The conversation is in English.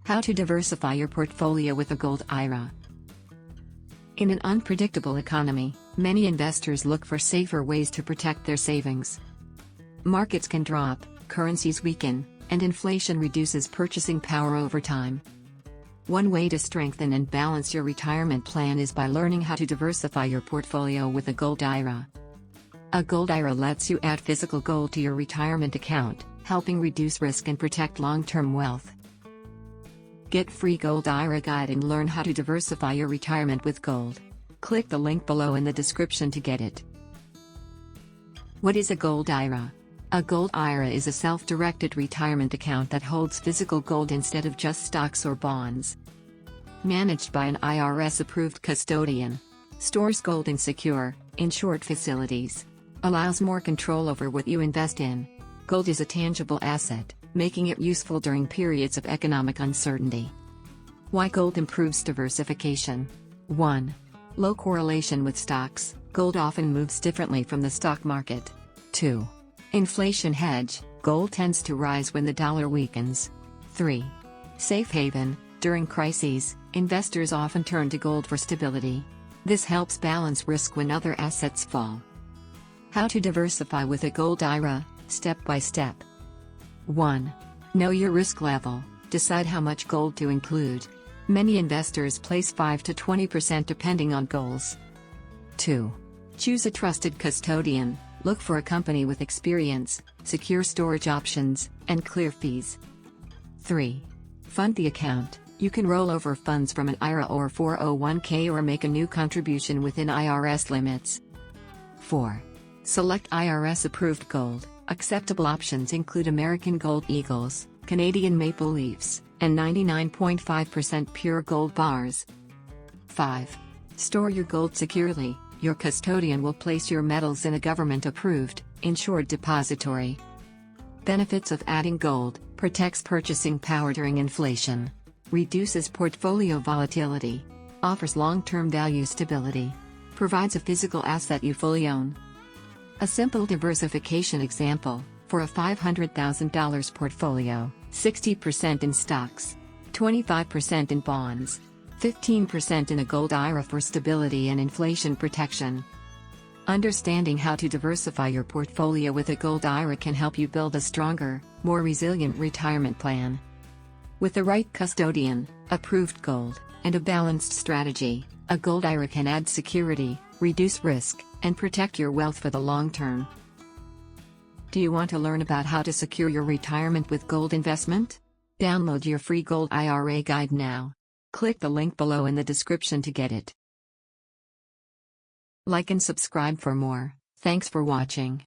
How to diversify your portfolio with a Gold IRA. In an unpredictable economy, many investors look for safer ways to protect their savings. Markets can drop, currencies weaken, and inflation reduces purchasing power over time. One way to strengthen and balance your retirement plan is by learning how to diversify your portfolio with a Gold IRA. A Gold IRA lets you add physical gold to your retirement account, helping reduce risk and protect long-term wealth. Get free Gold IRA guide and learn how to diversify your retirement with gold. Click the link below in the description to get it. What is a Gold IRA? A Gold IRA is a self-directed retirement account that holds physical gold instead of just stocks or bonds. Managed by an IRS-approved custodian. Stores gold in secure, insured facilities. Allows more control over what you invest in. Gold is a tangible asset, making it useful during periods of economic uncertainty. Why gold improves diversification? 1. Low correlation with stocks. Gold often moves differently from the stock market. 2. Inflation hedge. Gold tends to rise when the dollar weakens. 3. Safe haven. During crises, investors often turn to gold for stability. This helps balance risk when other assets fall. How to diversify with a Gold IRA, step by step. 1. Know your risk level. Decide how much gold to include. Many investors place 5 to 20% depending on goals. 2. Choose a trusted custodian. Look for a company with experience, secure storage options, and clear fees. 3. Fund the account. You can roll over funds from an IRA or 401k or make a new contribution within IRS limits. 4. Select IRS-approved gold. Acceptable options include American Gold Eagles, Canadian Maple Leafs, and 99.5% pure gold bars. 5. Store your gold securely. Your custodian will place your metals in a government-approved, insured depository. Benefits of adding gold: protects purchasing power during inflation, reduces portfolio volatility, offers long-term value stability, provides a physical asset you fully own. A simple diversification example: for a $500,000 portfolio, 60% in stocks, 25% in bonds, 15% in a Gold IRA for stability and inflation protection. Understanding how to diversify your portfolio with a Gold IRA can help you build a stronger, more resilient retirement plan. With the right custodian, approved gold, and a balanced strategy, a Gold IRA can add security, reduce risk, and protect your wealth for the long term. Do you want to learn about how to secure your retirement with gold investment? Download your free Gold IRA guide now. Click the link below in the description to get it. Like and subscribe for more. Thanks for watching.